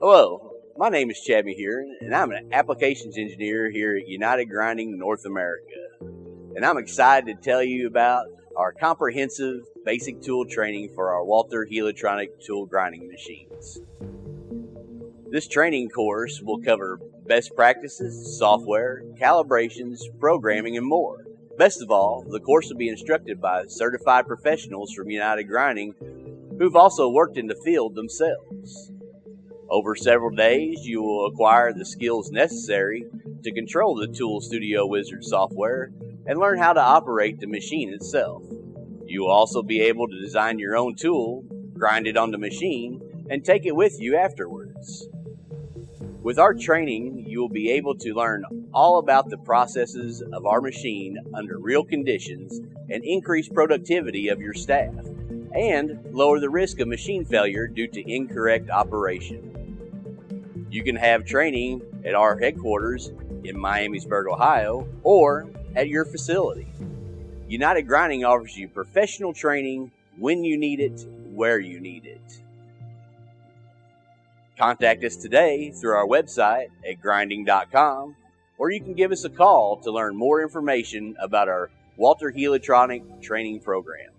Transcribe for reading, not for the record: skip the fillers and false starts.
Hello, my name is Chabby here, and I'm an applications engineer here at United Grinding North America. And I'm excited to tell you about our comprehensive basic tool training for our WALTER HELITRONIC tool grinding machines. This training course will cover best practices, software, calibrations, programming, and more. Best of all, the course will be instructed by certified professionals from United Grinding who've also worked in the field themselves. Over several days, you will acquire the skills necessary to control the Tool Studio Wizard software and learn how to operate the machine itself. You will also be able to design your own tool, grind it on the machine, and take it with you afterwards. With our training, you will be able to learn all about the processes of our machine under real conditions and increase productivity of your staff, and lower the risk of machine failure due to incorrect operation. You can have training at our headquarters in Miamisburg, Ohio, or at your facility. United Grinding offers you professional training when you need it, where you need it. Contact us today through our website at grinding.com, or you can give us a call to learn more information about our WALTER HELITRONIC training program.